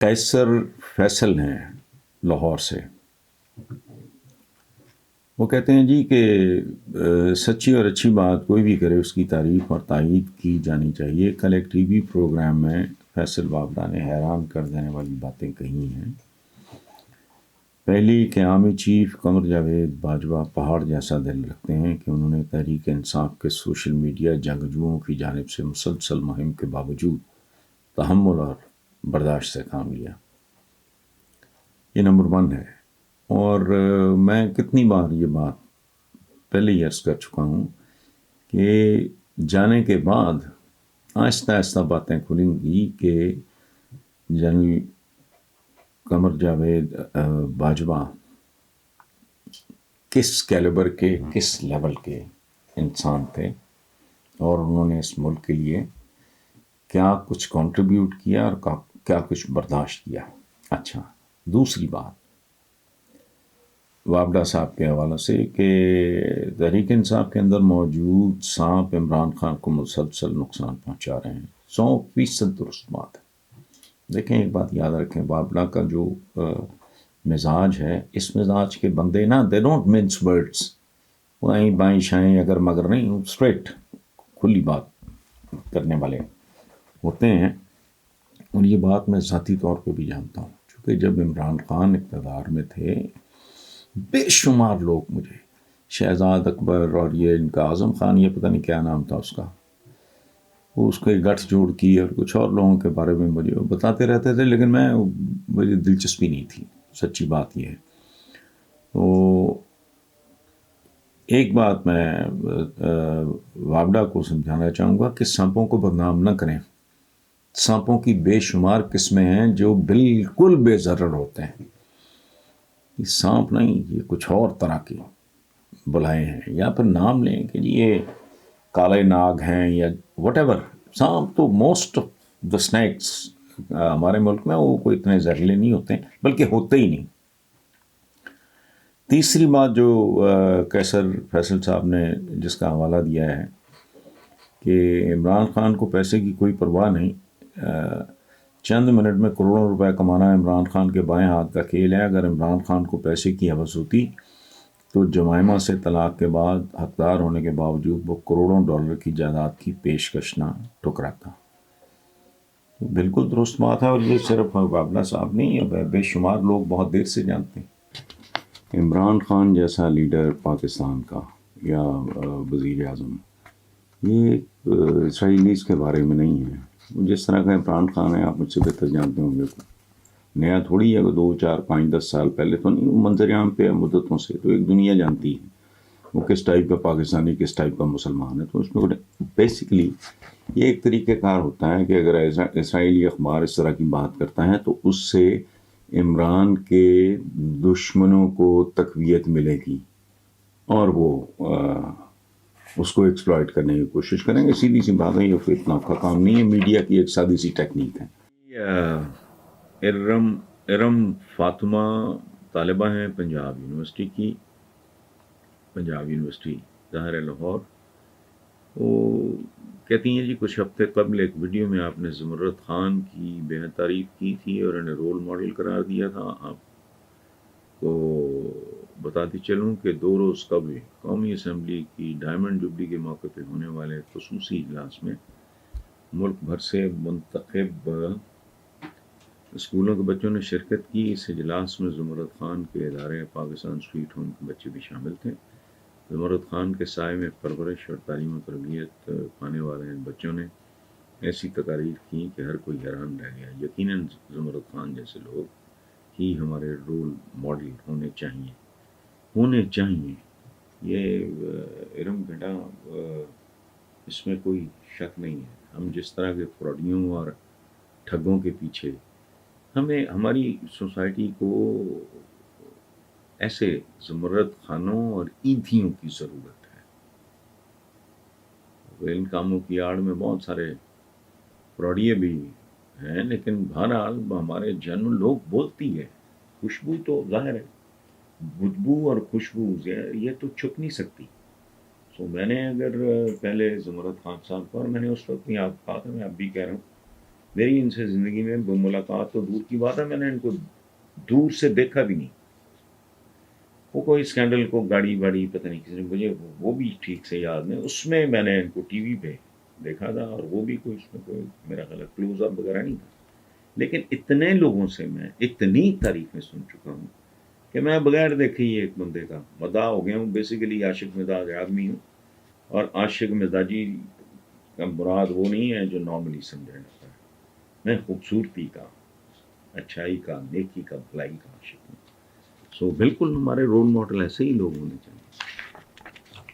قیصر فیصل ہیں لاہور سے. وہ کہتے ہیں جی کہ سچی اور اچھی بات کوئی بھی کرے اس کی تعریف اور تائید کی جانی چاہیے. کل ایک ٹی وی پروگرام میں فیصل وابڈا نے حیران کر دینے والی باتیں کہی ہیں. پہلی کہ عوامی چیف قمر جاوید باجوہ پہاڑ جیسا دل رکھتے ہیں کہ انہوں نے تحریک انصاف کے سوشل میڈیا جنگجوؤں کی جانب سے مسلسل مہم کے باوجود تحمل اور برداشت سے کام لیا. یہ نمبر 1 ہے. اور میں کتنی بار یہ بات پہلے ہی عرض کر چکا ہوں کہ جانے کے بعد آہستہ آہستہ باتیں کھلیں گی کہ جنرل قمر جاوید باجوہ کس کیلیبر کے کس لیول کے انسان تھے اور انہوں نے اس ملک کے لیے کیا کچھ کنٹریبیوٹ کیا اور کیا کچھ برداشت کیا. اچھا، دوسری بات وابڈا صاحب کے حوالے سے کہ تحریک انصاف کے اندر موجود سانپ عمران خان کو مسلسل نقصان پہنچا رہے ہیں. 100% درست بات ہے. دیکھیں ایک بات یاد رکھیں، وابڈا کا جو مزاج ہے، اس مزاج کے بندے نا دے ڈونٹ مینس ورڈس. وہ آئیں بائیں شائیں اگر مگر نہیں، اسٹریٹ کھلی بات کرنے والے ہوتے ہیں. اور یہ بات میں ذاتی طور پہ بھی جانتا ہوں، چونکہ جب عمران خان اقتدار میں تھے بے شمار لوگ مجھے شہزاد اکبر اور یہ ان کا اعظم خان، یہ پتہ نہیں کیا نام تھا اس کا، وہ اس کے گٹھ جوڑ کی اور کچھ اور لوگوں کے بارے میں مجھے بتاتے رہتے تھے، لیکن مجھے دلچسپی نہیں تھی. سچی بات یہ ہے. تو ایک بات میں وابڈا کو سمجھانا چاہوں گا کہ سانپوں کو بدنام نہ کریں. سانپوں کی بے شمار قسمیں ہیں جو بالکل بے ضرر ہوتے ہیں. یہ سانپ نہیں، یہ کچھ اور طرح کے بلائے ہیں، یا پھر نام لیں کہ جی یہ کالے ناگ ہیں یا وٹ ایور. سانپ تو موسٹ آف دا اسنیکس ہمارے ملک میں وہ کوئی اتنے زہریلے نہیں ہوتے ہیں، بلکہ ہوتے ہی نہیں. تیسری بات جو قیصر فیصل صاحب نے جس کا حوالہ دیا ہے کہ عمران خان کو پیسے کی کوئی پرواہ نہیں، چند منٹ میں کروڑوں روپے کمانا عمران خان کے بائیں ہاتھ کا کھیل ہے. اگر عمران خان کو پیسے کی ہوس ہوتی تو جمائمہ سے طلاق کے بعد حقدار ہونے کے باوجود وہ کروڑوں ڈالر کی جائیداد کی پیشکش نہ ٹھکراتا. بالکل درست بات ہے. اور یہ صرف وابڈا صاحب نہیں، بے شمار لوگ بہت دیر سے جانتے ہیں. عمران خان جیسا لیڈر پاکستان کا یا وزیر اعظم، یہ اسرائیلیز کے بارے میں نہیں ہے. جس طرح کا عمران خان ہے آپ مجھ سے بہتر جانتے ہوں گے، نیا تھوڑی ہے. 2 4 5 10 سال پہلے تو نہیں، وہ منظر عام پہ مدتوں سے تو ایک دنیا جانتی ہے وہ کس ٹائپ کا پاکستانی کس ٹائپ کا مسلمان ہے. تو اس میں بیسیکلی یہ ایک طریقہ کار ہوتا ہے کہ اگر اسرائیلی اخبار اس طرح کی بات کرتا ہے تو اس سے عمران کے دشمنوں کو تقویت ملے گی اور وہ اس کو ایکسپلائٹ کرنے کی کوشش کریں گے. سیدھی سی بات ہے، یہ کوئی اتنا کا کام نہیں ہے. میڈیا کی ایک سادی سی ٹیکنیک ہے. ارم فاطمہ طالبہ ہیں پنجاب یونیورسٹی کی، پنجاب یونیورسٹی ظاہر لاہور. وہ کہتی ہیں جی کچھ ہفتے قبل ایک ویڈیو میں آپ نے زمرد خان کی بے حد تعریف کی تھی اور انہیں رول ماڈل قرار دیا تھا. آپ کو بتاتی چلوں کہ 2 روز قبل قومی اسمبلی کی ڈائمنڈ جبلی کے موقع پہ ہونے والے خصوصی اجلاس میں ملک بھر سے منتخب اسکولوں کے بچوں نے شرکت کی. اس اجلاس میں زمرد خان کے ادارے پاکستان سویٹ ہوم کے بچے بھی شامل تھے. زمرد خان کے سائے میں پرورش اور تعلیم و تربیت پانے والے ان بچوں نے ایسی تقاریر کی کہ ہر کوئی حیران رہ گیا. یقیناً زمرد خان جیسے لوگ ہی ہمارے رول ماڈل ہونے چاہیے. یہ ارم گھٹا اس میں کوئی شک نہیں ہے. ہم جس طرح کے فراڈیوں اور ٹھگوں کے پیچھے ہماری سوسائٹی کو ایسے زمرد خانوں اور ایندھیوں کی ضرورت ہے. ان کاموں کی آڑ میں بہت سارے فراڈیے بھی ہیں، لیکن بہرحال ہمارے جنرل لوگ بولتی ہے. خوشبو تو ظاہر ہے، بدبو اور خوشبو یہ تو چھپ نہیں سکتی. سو میں نے اگر پہلے زمرد خان صاحب کو، اور میں نے اس وقت نہیں آپ کہا تھا، میں اب بھی کہہ رہا ہوں میری ان سے زندگی میں ملاقات تو دور کی بات ہے، میں نے ان کو دور سے دیکھا بھی نہیں. وہ کوئی اسکینڈل کو گاڑی واڑی پتہ نہیں کسی نے، مجھے وہ بھی ٹھیک سے یاد نہیں، اس میں میں نے ان کو ٹی وی پہ دیکھا تھا، اور وہ بھی کوئی اس میں کوئی میرا خیال ہے کلوز اپ وغیرہ نہیں تھا. لیکن اتنے لوگوں سے میں اتنی تعریفیں سن چکا ہوں کہ میں بغیر دیکھے ہی ایک بندے کا مداح ہو گیا ہوں. بیسیکلی عاشق مزاج آدمی ہوں، اور عاشق مزاجی کا مراد وہ نہیں ہے جو نارملی سمجھا جاتا ہے. میں خوبصورتی کا، اچھائی کا، نیکی کا، بھلائی کا عاشق ہوں. سو بالکل ہمارے رول ماڈل ایسے ہی لوگ ہونے چاہیے.